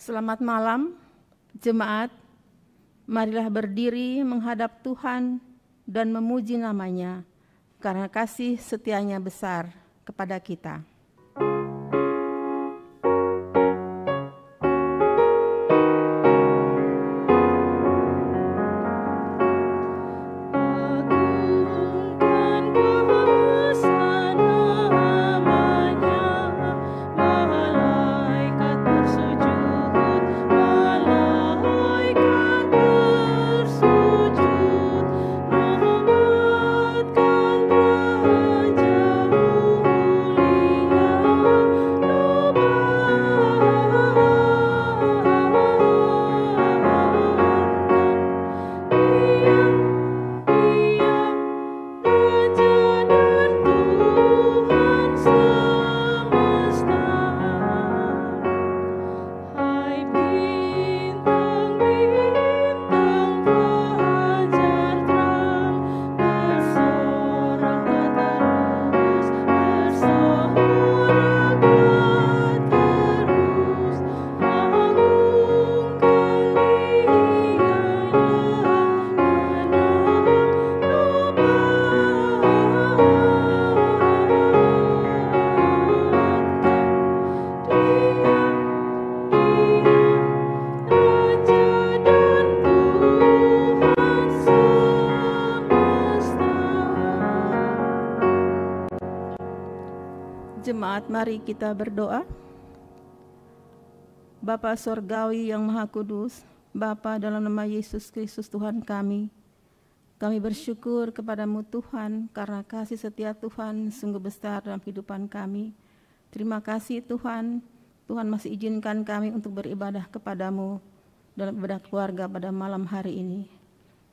Selamat malam, jemaat. Marilah berdiri menghadap Tuhan dan memuji namanya, karena kasih setianya besar kepada kita. Jemaat, mari kita berdoa. Bapa Surgawi yang Maha Kudus, Bapa dalam nama Yesus Kristus Tuhan kami bersyukur kepadamu Tuhan karena kasih setia Tuhan sungguh besar dalam kehidupan kami. Terima kasih Tuhan, Tuhan masih izinkan kami untuk beribadah kepadamu dalam ibadah keluarga pada malam hari ini.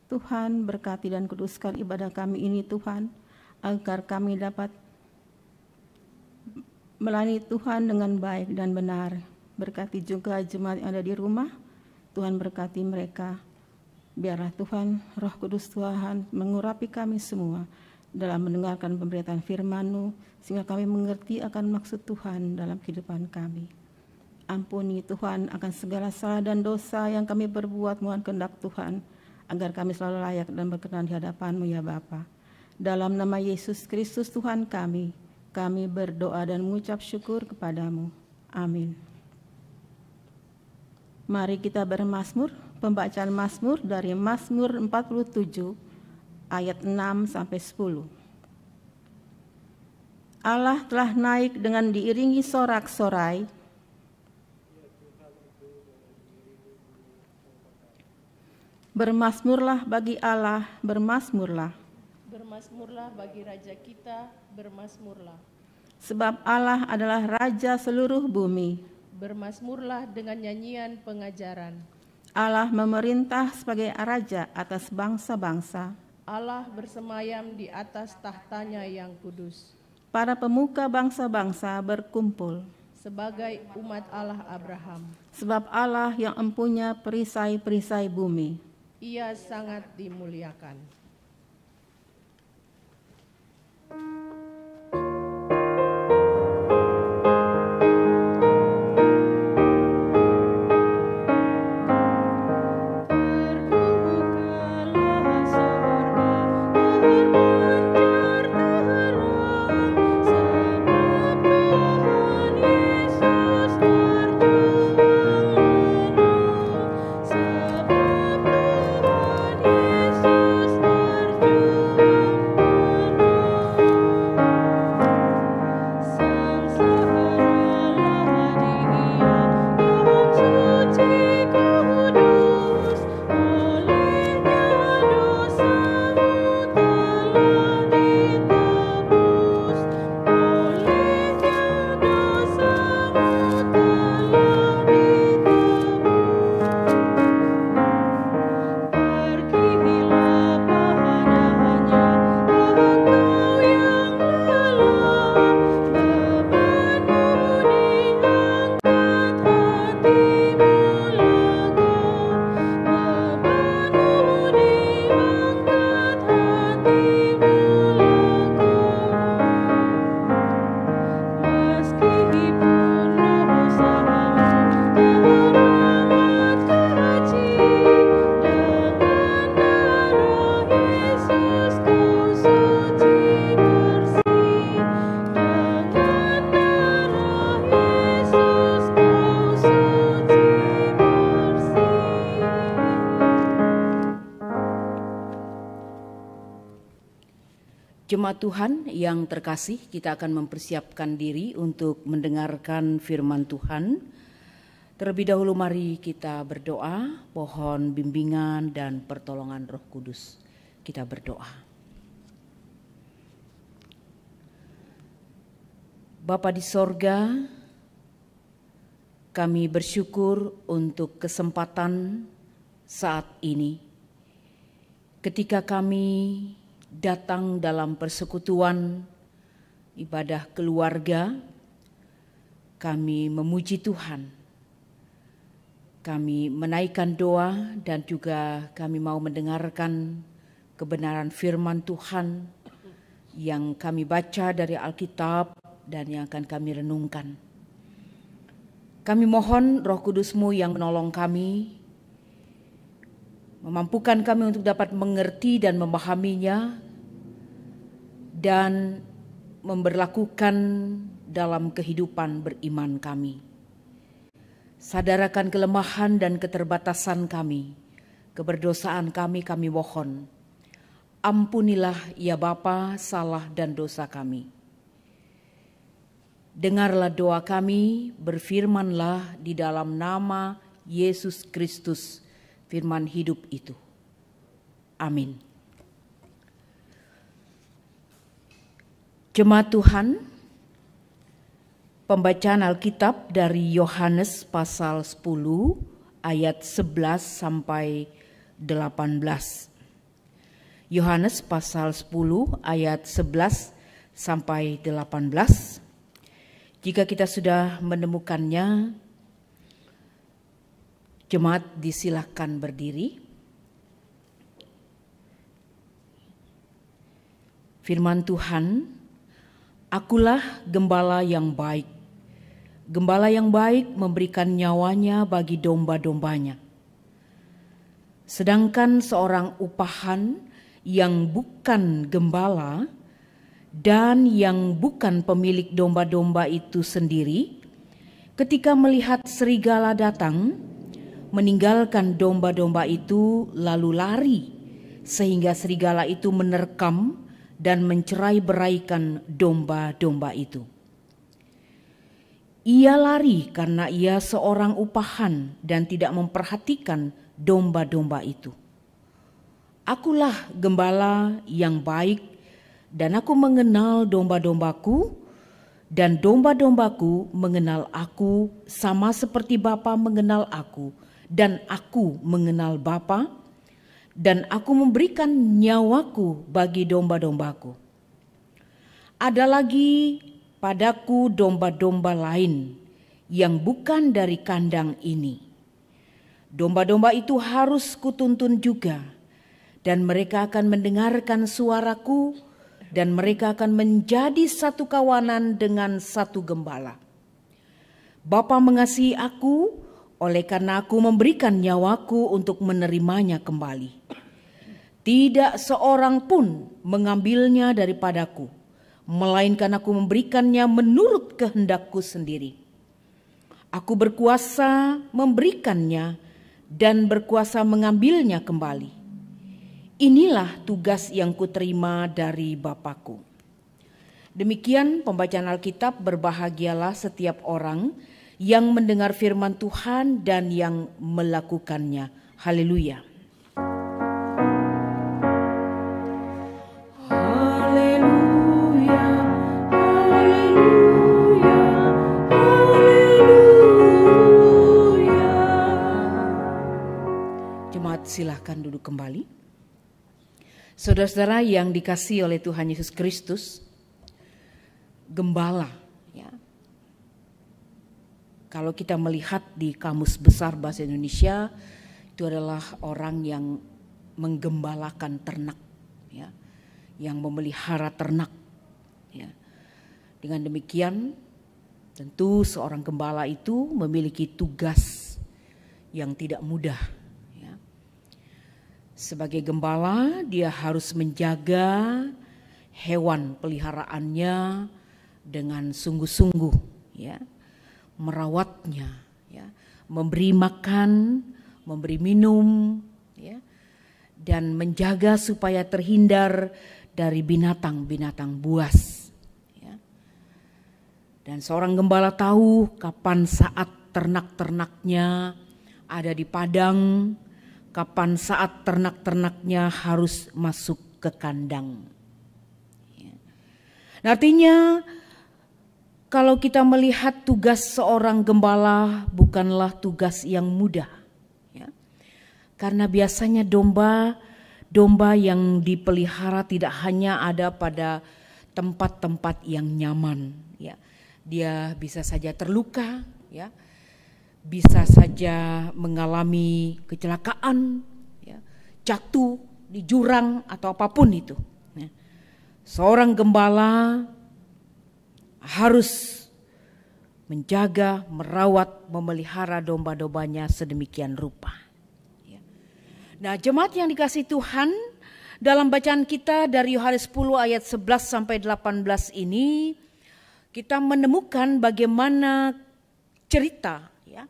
Tuhan berkati dan kuduskan ibadah kami ini Tuhan, agar kami dapat melayani Tuhan dengan baik dan benar. Berkati juga jemaat yang ada di rumah, Tuhan berkati mereka. Biarlah Tuhan, Roh Kudus Tuhan mengurapi kami semua dalam mendengarkan pemberitaan firman-Mu, sehingga kami mengerti akan maksud Tuhan dalam kehidupan kami. Ampuni Tuhan akan segala salah dan dosa yang kami berbuat, mohon kehendak Tuhan, agar kami selalu layak dan berkenan di hadapan-Mu ya Bapa. Dalam nama Yesus Kristus Tuhan kami berdoa dan mengucap syukur kepadamu. Amin. Mari kita bermazmur, pembacaan Mazmur dari Mazmur 47 ayat 6 sampai 10. Allah telah naik dengan diiringi sorak-sorai. Bermazmurlah bagi Allah, bermazmurlah. Bermazmurlah bagi Raja kita, bermazmurlah. Sebab Allah adalah Raja seluruh bumi. Bermazmurlah dengan nyanyian pengajaran. Allah memerintah sebagai Raja atas bangsa-bangsa. Allah bersemayam di atas tahtanya yang kudus. Para pemuka bangsa-bangsa berkumpul. Sebagai umat Allah Abraham. Sebab Allah yang empunya perisai-perisai bumi. Ia sangat dimuliakan. Yesus Jemaat Tuhan yang terkasih, kita akan mempersiapkan diri untuk mendengarkan firman Tuhan. Terlebih dahulu mari kita berdoa, mohon bimbingan dan pertolongan Roh Kudus. Kita berdoa. Bapa di sorga, kami bersyukur untuk kesempatan saat ini. Ketika kami datang dalam persekutuan ibadah keluarga, kami memuji Tuhan. Kami menaikkan doa dan juga kami mau mendengarkan kebenaran firman Tuhan yang kami baca dari Alkitab dan yang akan kami renungkan. Kami mohon Roh Kudus-Mu yang menolong kami, memampukan kami untuk dapat mengerti dan memahaminya dan memberlakukan dalam kehidupan beriman kami. Sadarkan kelemahan dan keterbatasan kami, keberdosaan kami mohon. Ampunilah ya Bapa salah dan dosa kami. Dengarlah doa kami, berfirmanlah di dalam nama Yesus Kristus, firman hidup itu. Amin. Jemaat Tuhan, pembacaan Alkitab dari Yohanes pasal 10 ayat 11 sampai 18. Yohanes pasal 10 ayat 11 sampai 18. Jika kita sudah menemukannya, jemaat disilahkan berdiri. Firman Tuhan, akulah gembala yang baik. Gembala yang baik memberikan nyawanya bagi domba-dombanya. Sedangkan seorang upahan yang bukan gembala dan yang bukan pemilik domba-domba itu sendiri, ketika melihat serigala datang, meninggalkan domba-domba itu lalu lari, sehingga serigala itu menerkam dan mencerai-beraikan domba-domba itu. Ia lari karena ia seorang upahan dan tidak memperhatikan domba-domba itu. Akulah gembala yang baik dan aku mengenal domba-dombaku dan domba-dombaku mengenal aku sama seperti Bapa mengenal aku dan aku mengenal Bapa. Dan aku memberikan nyawaku bagi domba-dombaku. Ada lagi padaku domba-domba lain yang bukan dari kandang ini. Domba-domba itu harus kutuntun juga, dan mereka akan mendengarkan suaraku, dan mereka akan menjadi satu kawanan dengan satu gembala. Bapa mengasihi aku, oleh karena aku memberikan nyawaku untuk menerimanya kembali. Tidak seorang pun mengambilnya daripadaku, melainkan aku memberikannya menurut kehendakku sendiri. Aku berkuasa memberikannya dan berkuasa mengambilnya kembali. Inilah tugas yang kuterima dari Bapa-Ku. Demikian pembacaan Alkitab. Berbahagialah setiap orang yang mendengar firman Tuhan dan yang melakukannya. Haleluya. Haleluya, haleluya, haleluya. Jemaat silakan duduk kembali. Saudara-saudara yang dikasihi oleh Tuhan Yesus Kristus, gembala, ya. Kalau kita melihat di Kamus Besar Bahasa Indonesia, itu adalah orang yang menggembalakan ternak, ya, yang memelihara ternak. Ya. Dengan demikian, tentu seorang gembala itu memiliki tugas yang tidak mudah. Ya. Sebagai gembala, dia harus menjaga hewan peliharaannya dengan sungguh-sungguh, ya, merawatnya, ya, memberi makan, memberi minum, ya, dan menjaga supaya terhindar dari binatang-binatang buas. Ya. Dan seorang gembala tahu kapan saat ternak-ternaknya ada di padang, kapan saat ternak-ternaknya harus masuk ke kandang. Ya. Nah, artinya kalau kita melihat tugas seorang gembala bukanlah tugas yang mudah. Ya. Karena biasanya domba yang dipelihara tidak hanya ada pada tempat-tempat yang nyaman. Ya. Dia bisa saja terluka, ya. Bisa saja mengalami kecelakaan, ya. Jatuh di jurang atau apapun itu. Ya. Seorang gembala harus menjaga, merawat, memelihara domba-dombanya sedemikian rupa. Ya. Nah, jemaat yang dikasihi Tuhan, dalam bacaan kita dari Yohanes 10 ayat 11 sampai 18 ini, kita menemukan bagaimana cerita, ya,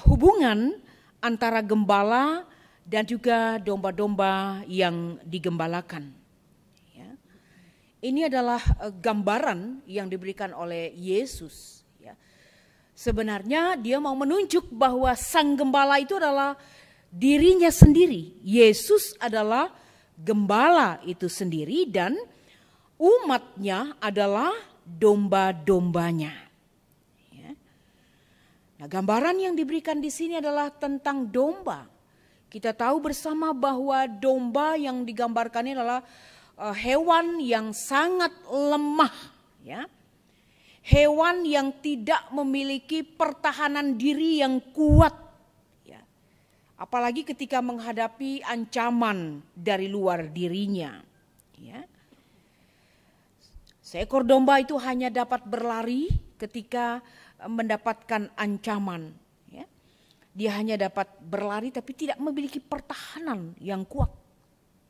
hubungan antara gembala dan juga domba-domba yang digembalakan. Ini adalah gambaran yang diberikan oleh Yesus. Ya. Sebenarnya dia mau menunjuk bahwa sang gembala itu adalah dirinya sendiri. Yesus adalah gembala itu sendiri dan umatnya adalah domba-dombanya. Ya. Nah, gambaran yang diberikan di sini adalah tentang domba. Kita tahu bersama bahwa domba yang digambarkan ini adalah hewan yang sangat lemah, ya. Hewan yang tidak memiliki pertahanan diri yang kuat, ya. Apalagi ketika menghadapi ancaman dari luar dirinya, ya. Seekor domba itu hanya dapat berlari ketika mendapatkan ancaman, ya. Dia hanya dapat berlari tapi tidak memiliki pertahanan yang kuat,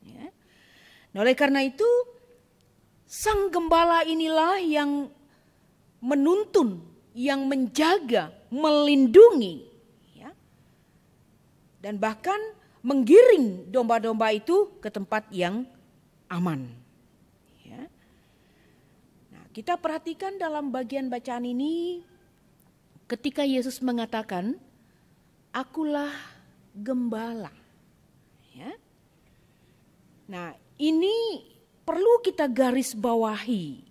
ya. Nah, oleh karena itu, sang gembala inilah yang menuntun, yang menjaga, melindungi, ya, dan bahkan menggiring domba-domba itu ke tempat yang aman. Ya. Nah, kita perhatikan dalam bagian bacaan ini, ketika Yesus mengatakan, "Akulah gembala." Ya. Nah, ini perlu kita garis bawahi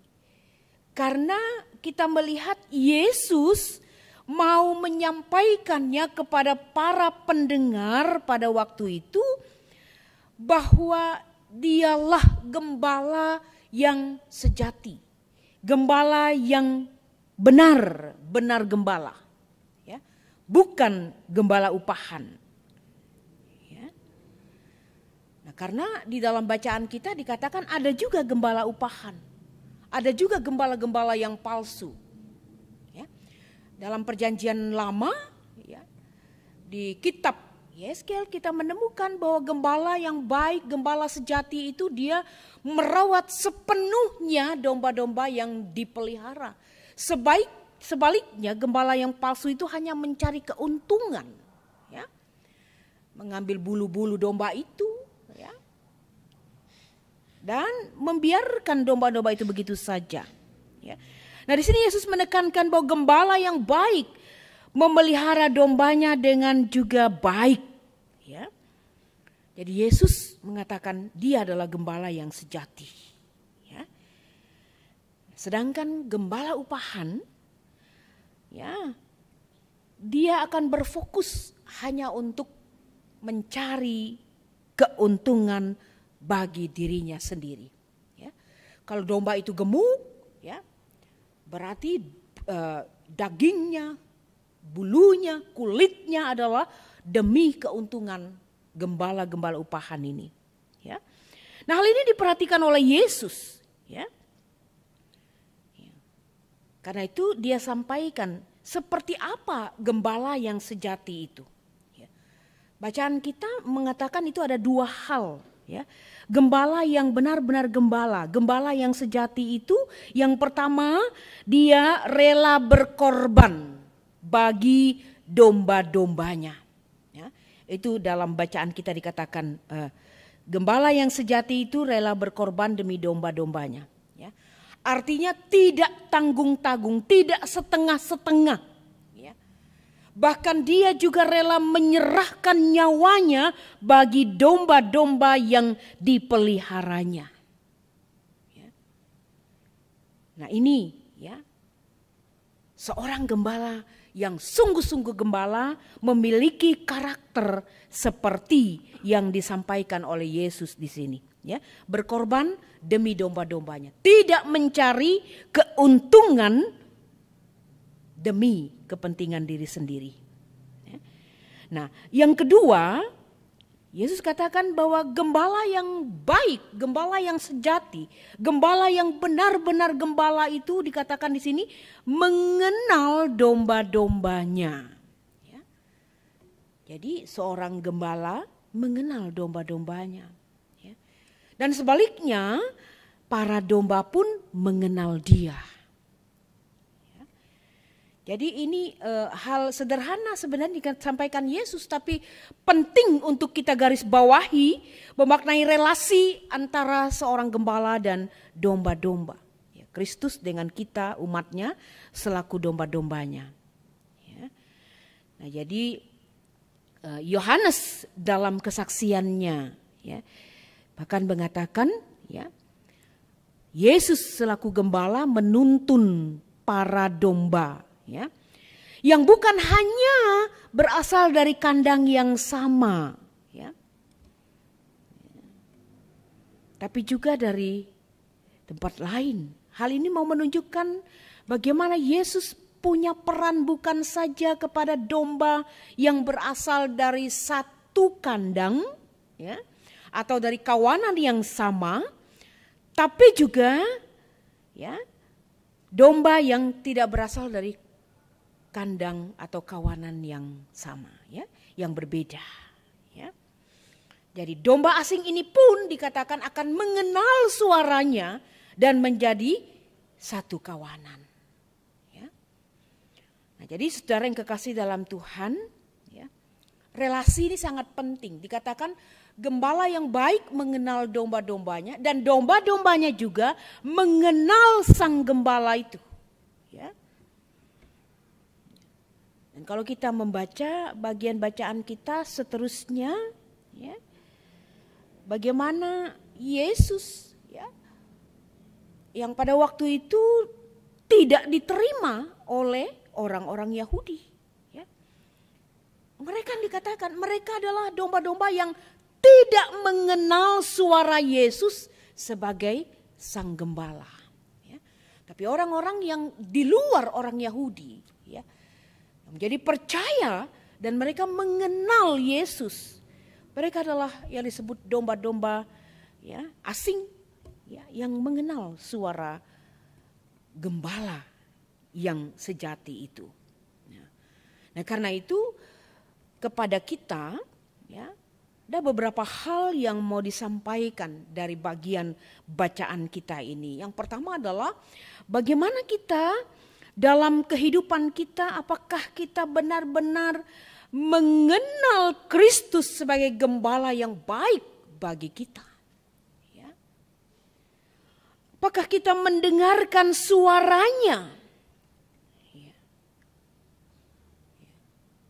karena kita melihat Yesus mau menyampaikannya kepada para pendengar pada waktu itu bahwa dialah gembala yang sejati, gembala yang benar gembala, ya, bukan gembala upahan. Karena di dalam bacaan kita dikatakan ada juga gembala upahan. Ada juga gembala-gembala yang palsu. Ya. Dalam perjanjian lama, ya, di kitab Yeskel kita menemukan bahwa gembala yang baik, gembala sejati itu dia merawat sepenuhnya domba-domba yang dipelihara. Sebaliknya gembala yang palsu itu hanya mencari keuntungan. Ya. Mengambil bulu-bulu domba itu. Dan membiarkan domba-domba itu begitu saja. Ya. Nah, di sini Yesus menekankan bahwa gembala yang baik memelihara dombanya dengan juga baik. Ya. Jadi Yesus mengatakan dia adalah gembala yang sejati. Ya. Sedangkan gembala upahan, ya, dia akan berfokus hanya untuk mencari keuntungan bagi dirinya sendiri. Ya. Kalau domba itu gemuk, ya, berarti dagingnya, bulunya, kulitnya adalah demi keuntungan gembala-gembala upahan ini. Ya. Nah, hal ini diperhatikan oleh Yesus. Ya. Karena itu dia sampaikan seperti apa gembala yang sejati itu. Ya. Bacaan kita mengatakan itu ada dua hal. Ya, gembala yang benar-benar gembala yang sejati itu yang pertama dia rela berkorban bagi domba-dombanya. Ya, itu dalam bacaan kita dikatakan Gembala yang sejati itu rela berkorban demi domba-dombanya. Ya. Artinya tidak tanggung-tanggung, tidak setengah-setengah. Ya. Bahkan dia juga rela menyerahkan nyawanya bagi domba-domba yang dipeliharanya. Ya. Nah ini ya, seorang gembala yang sungguh-sungguh gembala memiliki karakter seperti yang disampaikan oleh Yesus di sini. Ya, berkorban demi domba-dombanya, tidak mencari keuntungan demi kepentingan diri sendiri. Ya. Nah, yang kedua, Yesus katakan bahwa gembala yang baik, gembala yang sejati, gembala yang benar-benar gembala itu dikatakan di sini mengenal domba-dombanya. Ya. Jadi seorang gembala mengenal domba-dombanya. Ya. Dan sebaliknya para domba pun mengenal dia. Jadi ini hal sederhana sebenarnya disampaikan Yesus, tapi penting untuk kita garis bawahi, memaknai relasi antara seorang gembala dan domba-domba. Ya, Kristus dengan kita umatnya selaku domba-dombanya. Ya. Nah jadi Yohanes dalam kesaksiannya ya, bahkan mengatakan ya, Yesus selaku gembala menuntun para domba. Ya, yang bukan hanya berasal dari kandang yang sama, ya, tapi juga dari tempat lain. Hal ini mau menunjukkan bagaimana Yesus punya peran bukan saja kepada domba yang berasal dari satu kandang, ya, atau dari kawanan yang sama, tapi juga ya, domba yang tidak berasal dari kandang atau kawanan yang sama, ya, yang berbeda. Ya. Jadi domba asing ini pun dikatakan akan mengenal suaranya dan menjadi satu kawanan. Ya. Nah, jadi saudara yang kekasih dalam Tuhan, ya, relasi ini sangat penting. Dikatakan gembala yang baik mengenal domba-dombanya dan domba-dombanya juga mengenal sang gembala itu. Ya. Dan kalau kita membaca bagian bacaan kita seterusnya, ya, bagaimana Yesus ya, yang pada waktu itu tidak diterima oleh orang-orang Yahudi. Ya. Mereka dikatakan mereka adalah domba-domba yang tidak mengenal suara Yesus sebagai sang gembala. Ya. Tapi orang-orang yang di luar orang Yahudi, ya, menjadi percaya dan mereka mengenal Yesus. Mereka adalah yang disebut domba-domba ya, asing ya, yang mengenal suara gembala yang sejati itu. Nah karena itu kepada kita ya, ada beberapa hal yang mau disampaikan dari bagian bacaan kita ini. Yang pertama adalah bagaimana kita dalam kehidupan kita, apakah kita benar-benar mengenal Kristus sebagai gembala yang baik bagi kita? Ya. Apakah kita mendengarkan suaranya? Ya.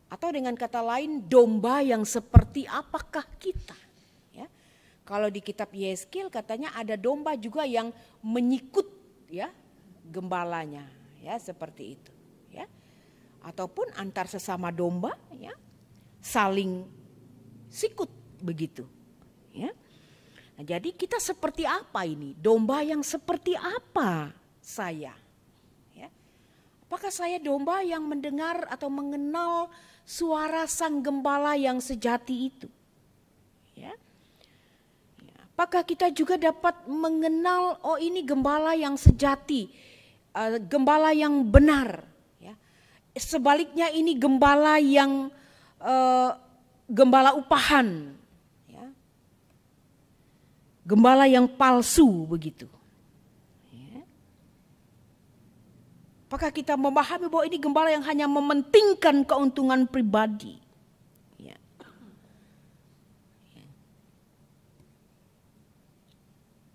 Atau dengan kata lain, domba yang seperti apakah kita? Ya. Kalau di kitab Yeskil katanya ada domba juga yang menyikut ya, gembalanya. Ya, seperti itu, ya. Ataupun antar sesama domba, ya, saling sikut begitu, ya. Nah, jadi kita seperti apa ini? Domba yang seperti apa saya? Ya. Apakah saya domba yang mendengar atau mengenal suara sang gembala yang sejati itu? Ya. Apakah kita juga dapat mengenal, oh ini gembala yang sejati? Gembala yang benar, ya. Sebaliknya ini gembala yang gembala upahan, ya. Gembala yang palsu begitu. Ya. Apakah kita memahami bahwa ini gembala yang hanya mementingkan keuntungan pribadi? Ya. Ya.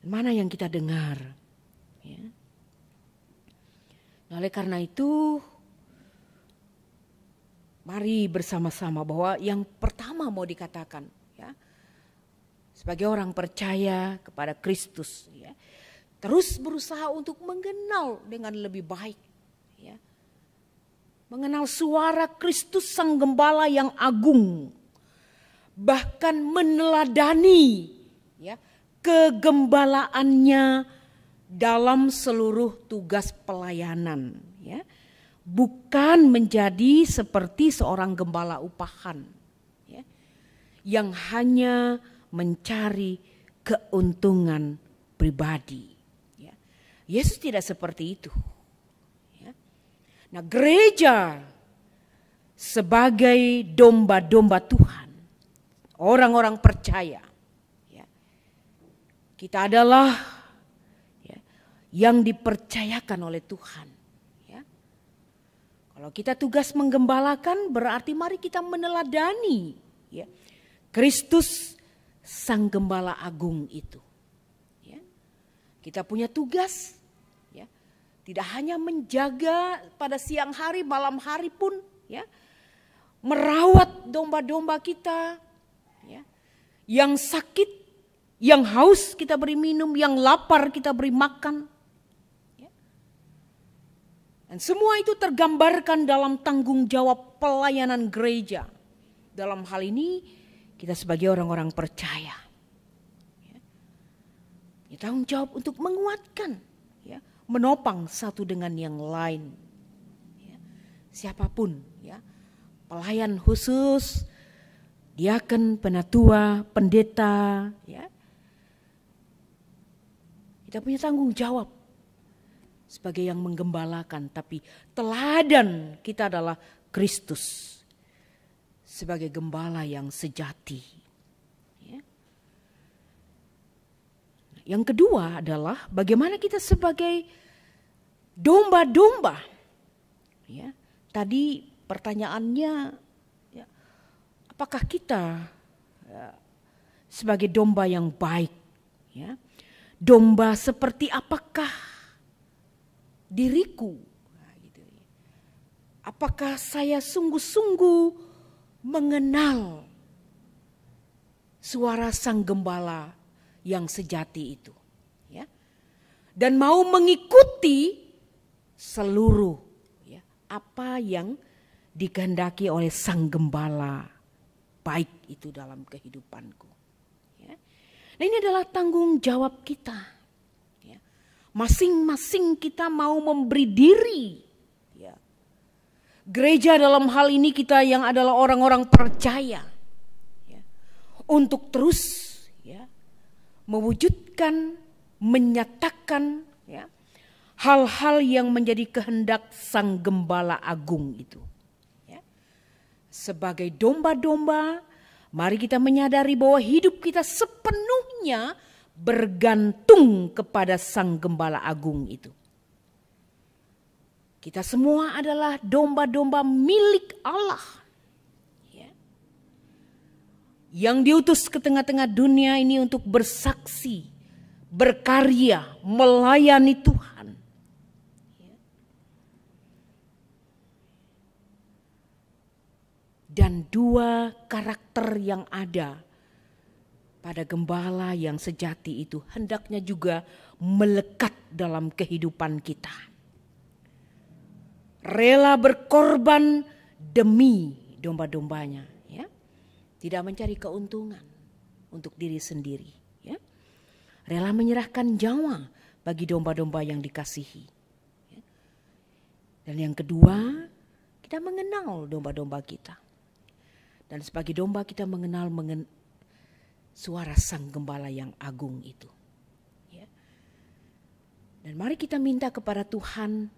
Mana yang kita dengar. Ya. Oleh karena itu, mari bersama-sama bahwa yang pertama mau dikatakan, ya, sebagai orang percaya kepada Kristus, ya, terus berusaha untuk mengenal dengan lebih baik, ya, mengenal suara Kristus Sang Gembala yang agung, bahkan meneladani, ya, kegembalaannya dalam seluruh tugas pelayanan, ya. Bukan menjadi seperti seorang gembala upahan, ya, yang hanya mencari keuntungan pribadi. Ya. Yesus tidak seperti itu. Ya. Nah, gereja sebagai domba-domba Tuhan, orang-orang percaya, ya, kita adalah, ya, yang dipercayakan oleh Tuhan. Kalau kita tugas menggembalakan, berarti mari kita meneladani, ya, Kristus Sang Gembala Agung itu. Ya. Kita punya tugas, ya, tidak hanya menjaga pada siang hari, malam hari pun, ya, merawat domba-domba kita, ya, yang sakit, yang haus kita beri minum, yang lapar kita beri makan. Dan semua itu tergambarkan dalam tanggung jawab pelayanan gereja. Dalam hal ini kita sebagai orang-orang percaya, ya, tanggung jawab untuk menguatkan, ya, menopang satu dengan yang lain. Ya, siapapun, ya, pelayan khusus, diaken, penatua, pendeta, ya, kita punya tanggung jawab sebagai yang menggembalakan, tapi teladan kita adalah Kristus sebagai gembala yang sejati. Ya. Yang kedua adalah bagaimana kita sebagai domba-domba. Ya. Tadi pertanyaannya, ya, apakah kita, ya, sebagai domba yang baik? Ya. Domba seperti apakah diriku? Nah, gitu. Apakah saya sungguh-sungguh mengenal suara Sang Gembala yang sejati itu, ya, dan mau mengikuti seluruh, ya, apa yang dikehendaki oleh Sang Gembala baik itu dalam kehidupanku, ya. Nah, ini adalah tanggung jawab kita. Masing-masing kita mau memberi diri, ya. Gereja dalam hal ini kita yang adalah orang-orang percaya, ya, untuk terus, ya, mewujudkan, menyatakan, ya, hal-hal yang menjadi kehendak Sang Gembala Agung itu, ya. Sebagai domba-domba, mari kita menyadari bahwa hidup kita sepenuhnya bergantung kepada Sang Gembala Agung itu. Kita semua adalah domba-domba milik Allah, ya, yang diutus ke tengah-tengah dunia ini untuk bersaksi, berkarya, melayani Tuhan. Ya. Dan dua karakter yang ada pada gembala yang sejati itu hendaknya juga melekat dalam kehidupan kita. Rela berkorban demi domba-dombanya, ya. Tidak mencari keuntungan untuk diri sendiri, ya. Rela menyerahkan nyawa bagi domba-domba yang dikasihi. Ya. Dan yang kedua, kita mengenal domba-domba kita. Dan sebagai domba kita mengenal suara Sang Gembala yang agung itu. Ya. Dan mari kita minta kepada Tuhan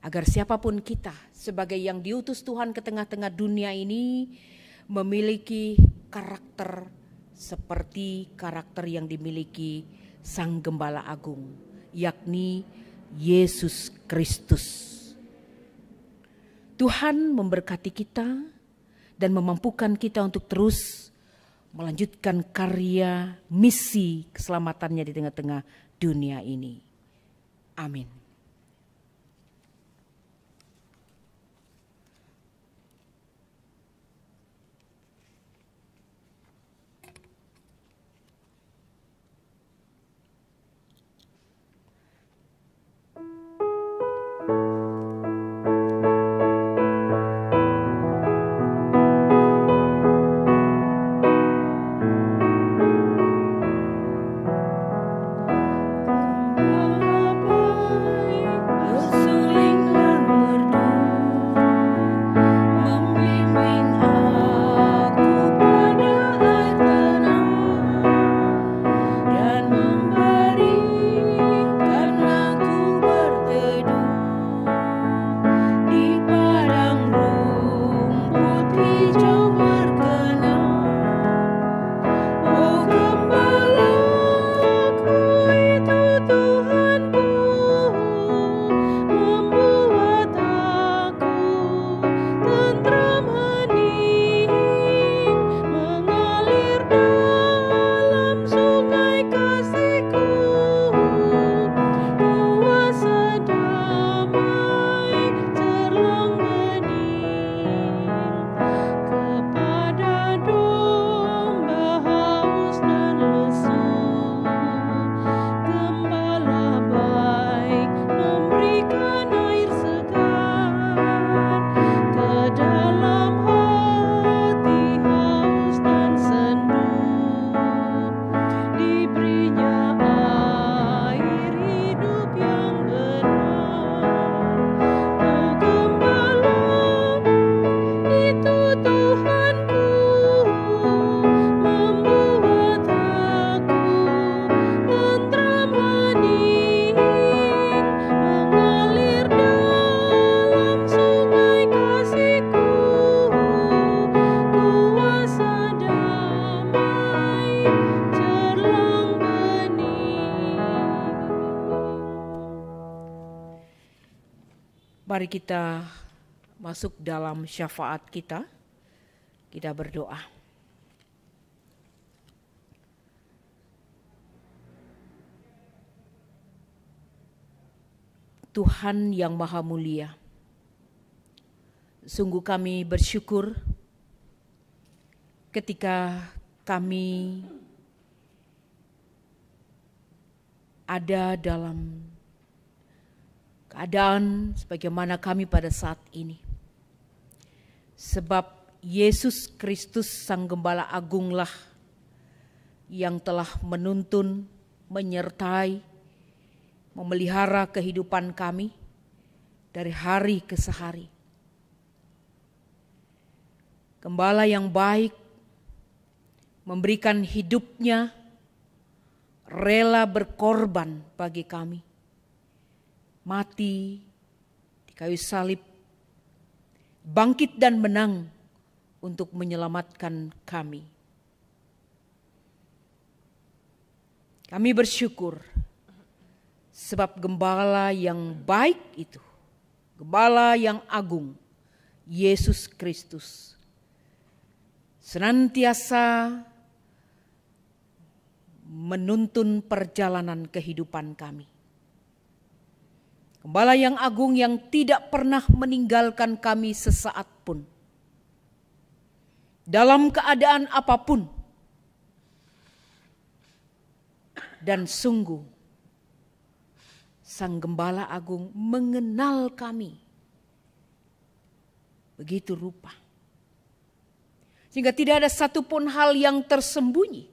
agar siapapun kita sebagai yang diutus Tuhan ke tengah-tengah dunia ini memiliki karakter seperti karakter yang dimiliki Sang Gembala Agung, yakni Yesus Kristus. Tuhan memberkati kita dan memampukan kita untuk terus melanjutkan karya misi keselamatannya di tengah-tengah dunia ini. Amin. Mari kita masuk dalam syafaat kita. Kita berdoa. Tuhan yang Maha Mulia, sungguh kami bersyukur ketika kami ada dalam keadaan sebagaimana kami pada saat ini. Sebab Yesus Kristus Sang Gembala Agunglah yang telah menuntun, menyertai, memelihara kehidupan kami dari hari ke hari. Gembala yang baik memberikan hidupnya, rela berkorban bagi kami. Mati di kayu salib, bangkit dan menang untuk menyelamatkan kami. Kami bersyukur sebab gembala yang baik itu, gembala yang agung, Yesus Kristus, senantiasa menuntun perjalanan kehidupan kami. Gembala yang agung yang tidak pernah meninggalkan kami sesaat pun. Dalam keadaan apapun. Dan sungguh Sang Gembala Agung mengenal kami. Begitu rupa. Sehingga tidak ada satupun hal yang tersembunyi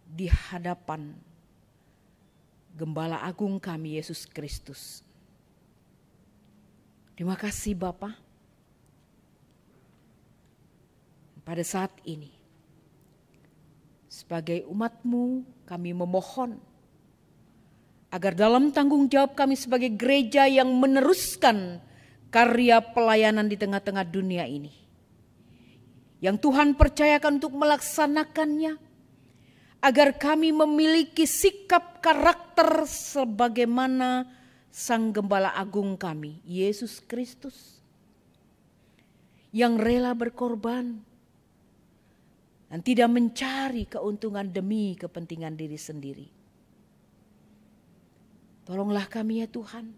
di hadapan Gembala Agung kami Yesus Kristus. Terima kasih Bapa. Pada saat ini, sebagai umat-Mu kami memohon agar dalam tanggung jawab kami sebagai gereja yang meneruskan karya pelayanan di tengah-tengah dunia ini, yang Tuhan percayakan untuk melaksanakannya, agar kami memiliki sikap karakter sebagaimana Sang Gembala Agung kami, Yesus Kristus, yang rela berkorban, dan tidak mencari keuntungan demi kepentingan diri sendiri. Tolonglah kami ya Tuhan.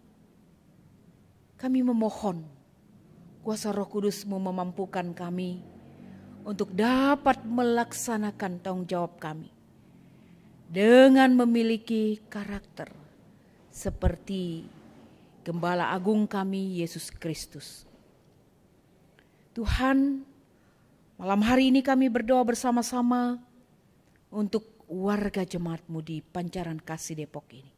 Kami memohon kuasa Roh Kudus-Mu memampukan kami untuk dapat melaksanakan tanggung jawab kami dengan memiliki karakter seperti Gembala Agung kami Yesus Kristus. Tuhan, malam hari ini kami berdoa bersama-sama untuk warga jemaat-Mu di Pancaran Kasih Depok ini.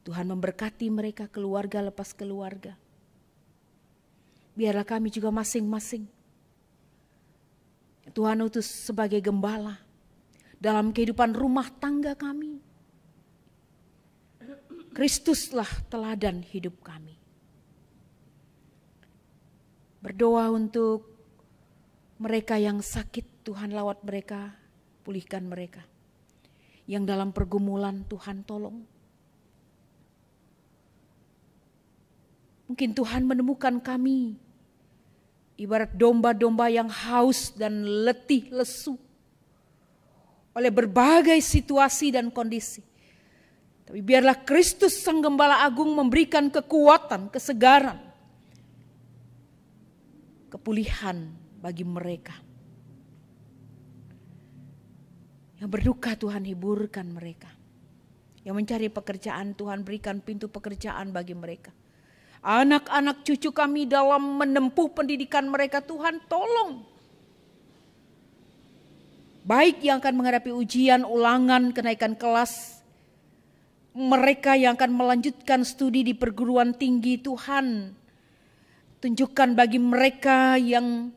Tuhan memberkati mereka keluarga lepas keluarga. Biarlah kami juga masing-masing Tuhan utus sebagai gembala dalam kehidupan rumah tangga kami. Kristuslah teladan hidup kami. Berdoa untuk mereka yang sakit, Tuhan lawat mereka, pulihkan mereka. Yang dalam pergumulan, Tuhan tolong. Mungkin Tuhan menemukan kami ibarat domba-domba yang haus dan letih lesu oleh berbagai situasi dan kondisi. Tapi biarlah Kristus Sang Gembala Agung memberikan kekuatan, kesegaran, kepulihan bagi mereka. Yang berduka Tuhan hiburkan mereka. Yang mencari pekerjaan Tuhan berikan pintu pekerjaan bagi mereka. Anak-anak cucu kami dalam menempuh pendidikan mereka, Tuhan tolong. Baik yang akan menghadapi ujian, ulangan, kenaikan kelas. Mereka yang akan melanjutkan studi di perguruan tinggi, Tuhan tunjukkan bagi mereka yang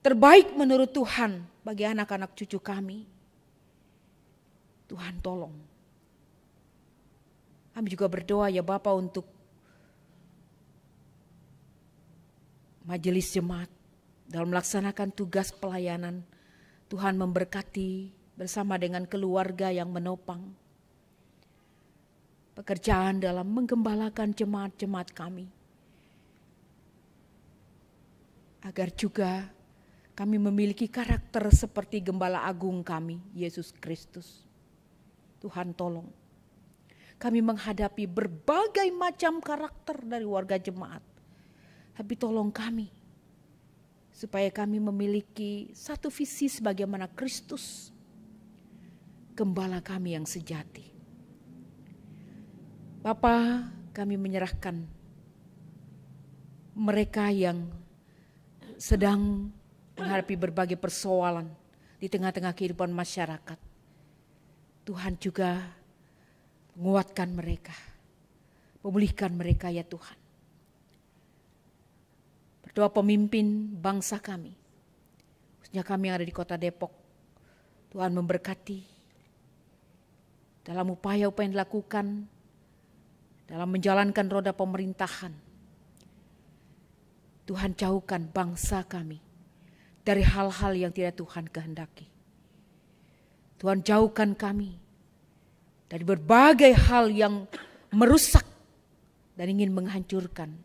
terbaik menurut Tuhan bagi anak-anak cucu kami. Tuhan tolong. Kami juga berdoa ya Bapa untuk majelis jemaat dalam melaksanakan tugas pelayanan. Tuhan memberkati bersama dengan keluarga yang menopang pekerjaan dalam menggembalakan jemaat-jemaat kami. Agar juga kami memiliki karakter seperti Gembala Agung kami, Yesus Kristus. Tuhan tolong. Kami menghadapi berbagai macam karakter dari warga jemaat. Tapi tolong kami, supaya kami memiliki satu visi sebagaimana Kristus, Gembala kami yang sejati. Bapa, kami menyerahkan mereka yang sedang menghadapi berbagai persoalan di tengah-tengah kehidupan masyarakat. Tuhan juga menguatkan mereka, memulihkan mereka ya Tuhan. Berdoa pemimpin bangsa kami, khususnya kami yang ada di kota Depok. Tuhan memberkati dalam upaya-upaya yang dilakukan dalam menjalankan roda pemerintahan. Tuhan jauhkan bangsa kami dari hal-hal yang tidak Tuhan kehendaki. Tuhan jauhkan kami dari berbagai hal yang merusak dan ingin menghancurkan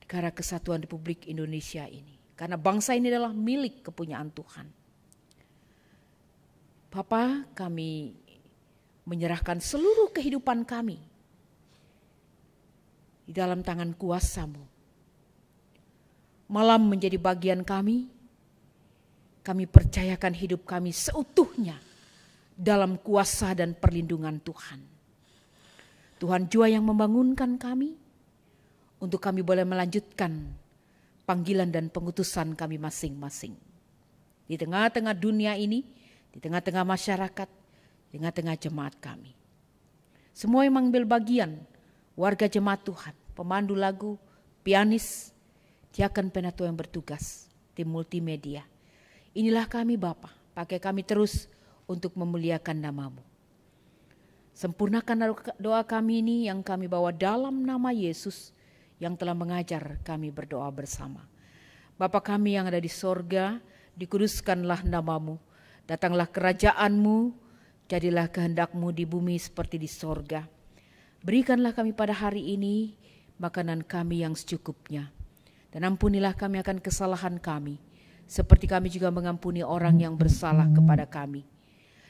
negara kesatuan Republik Indonesia ini. Karena bangsa ini adalah milik kepunyaan Tuhan. Bapa, kami menyerahkan seluruh kehidupan kami di dalam tangan kuasa-Mu. Malam menjadi bagian kami percayakan hidup kami seutuhnya dalam kuasa dan perlindungan Tuhan. Tuhan jua yang membangunkan kami, untuk kami boleh melanjutkan panggilan dan pengutusan kami masing-masing. Di tengah-tengah dunia ini, di tengah-tengah masyarakat, di tengah-tengah jemaat kami. Semua yang mengambil bagian, warga jemaat Tuhan, pemandu lagu, pianis, diaken penatua yang bertugas, tim multimedia. Inilah kami Bapa, pakai kami terus untuk memuliakan nama-Mu. Sempurnakan doa kami ini yang kami bawa dalam nama Yesus, yang telah mengajar kami berdoa bersama. Bapa kami yang ada di sorga, dikuduskanlah nama-Mu, datanglah kerajaan-Mu, jadilah kehendak-Mu di bumi seperti di sorga. Berikanlah kami pada hari ini makanan kami yang secukupnya, dan ampunilah kami akan kesalahan kami, seperti kami juga mengampuni orang yang bersalah kepada kami.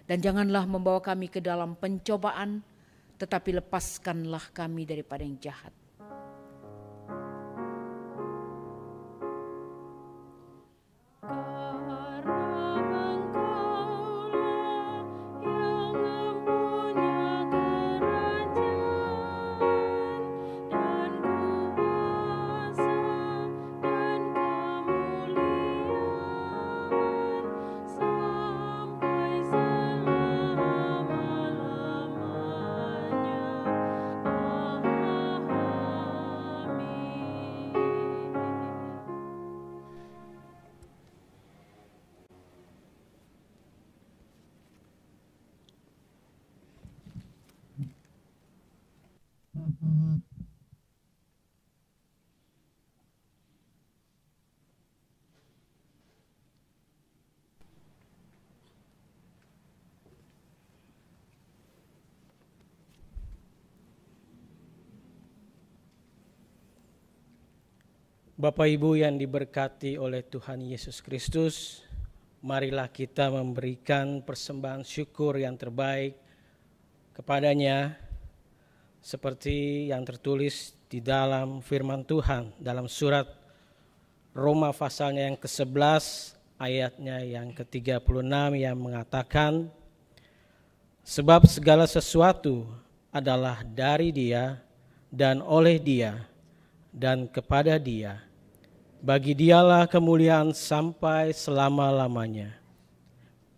Dan janganlah membawa kami ke dalam pencobaan, tetapi lepaskanlah kami daripada yang jahat. Bapak Ibu yang diberkati oleh Tuhan Yesus Kristus, marilah kita memberikan persembahan syukur yang terbaik kepadanya, seperti yang tertulis di dalam firman Tuhan dalam surat Roma pasalnya yang ke-11 ayatnya yang ke-36 yang mengatakan, sebab segala sesuatu adalah dari Dia dan oleh Dia dan kepada Dia. Bagi Dialah kemuliaan sampai selama-lamanya.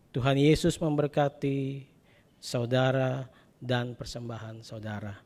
Tuhan Yesus memberkati saudara dan persembahan saudara.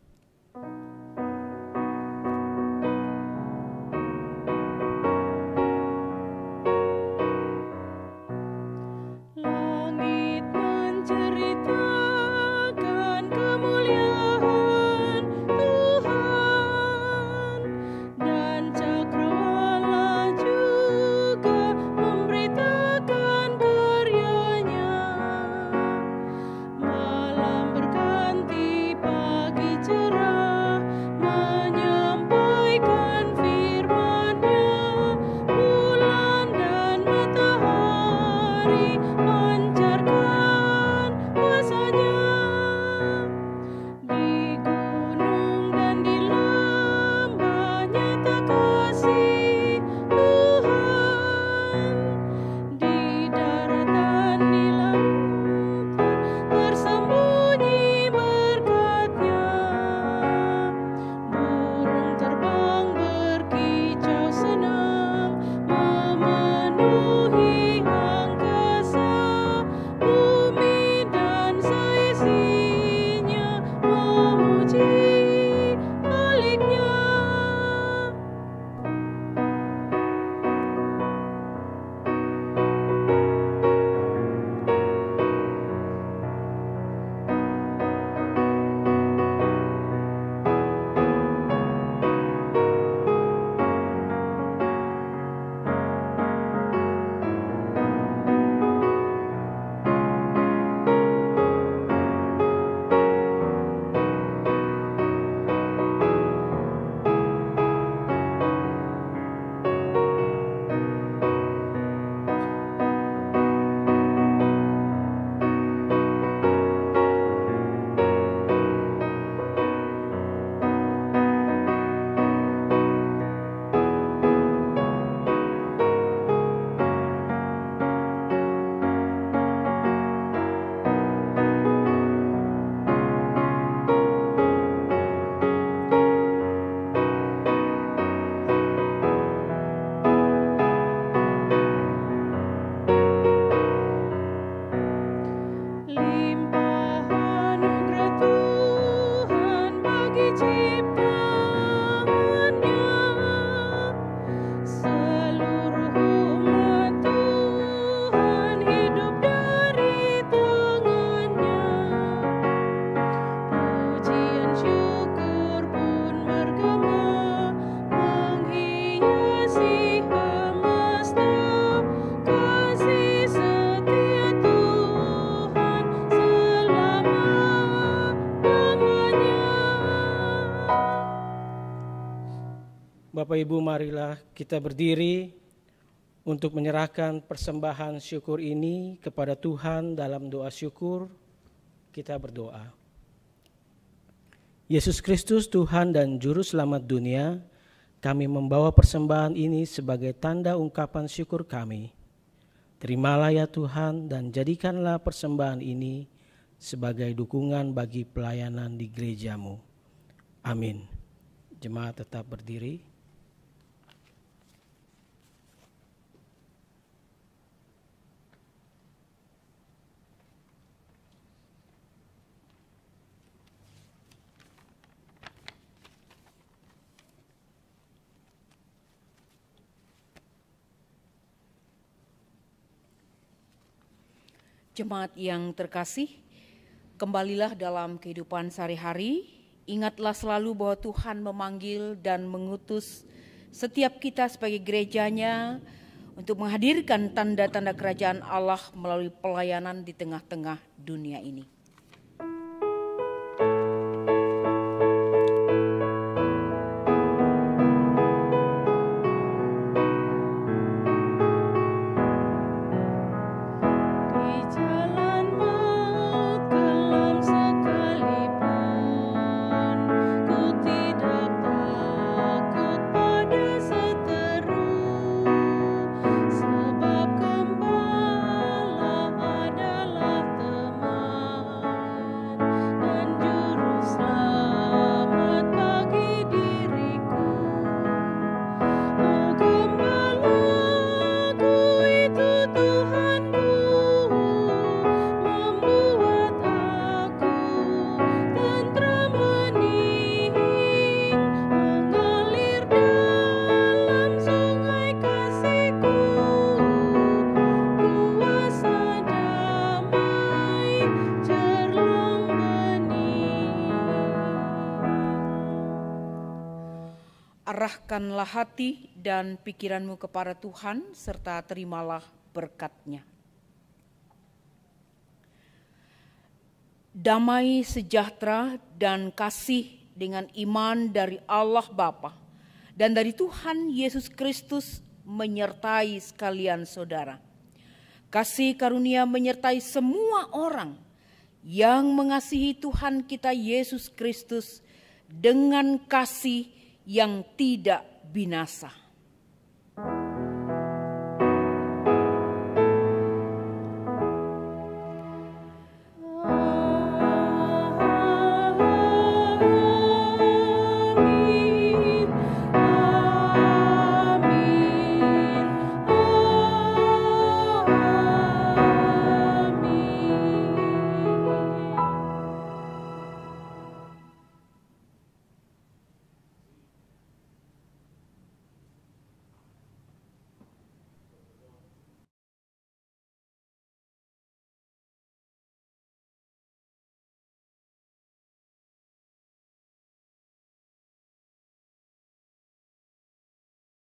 Bapak Ibu, marilah kita berdiri Untuk menyerahkan persembahan syukur ini kepada Tuhan dalam doa syukur, kita berdoa. Yesus Kristus, Tuhan dan Juru Selamat dunia, kami membawa persembahan ini sebagai tanda ungkapan syukur kami. Terimalah ya Tuhan dan jadikanlah persembahan ini sebagai dukungan bagi pelayanan di gereja-Mu. Amin. Jemaat tetap berdiri. Jemaat yang terkasih, kembalilah dalam kehidupan sehari-hari. Ingatlah selalu bahwa Tuhan memanggil dan mengutus setiap kita sebagai gerejanya untuk menghadirkan tanda-tanda kerajaan Allah melalui pelayanan di tengah-tengah dunia ini. Arahkanlah hati dan pikiranmu kepada Tuhan, serta terimalah berkat-Nya. Damai, sejahtera, dan kasih dengan iman dari Allah Bapa dan dari Tuhan Yesus Kristus menyertai sekalian saudara. Kasih karunia menyertai semua orang yang mengasihi Tuhan kita Yesus Kristus dengan kasih yang tidak binasa.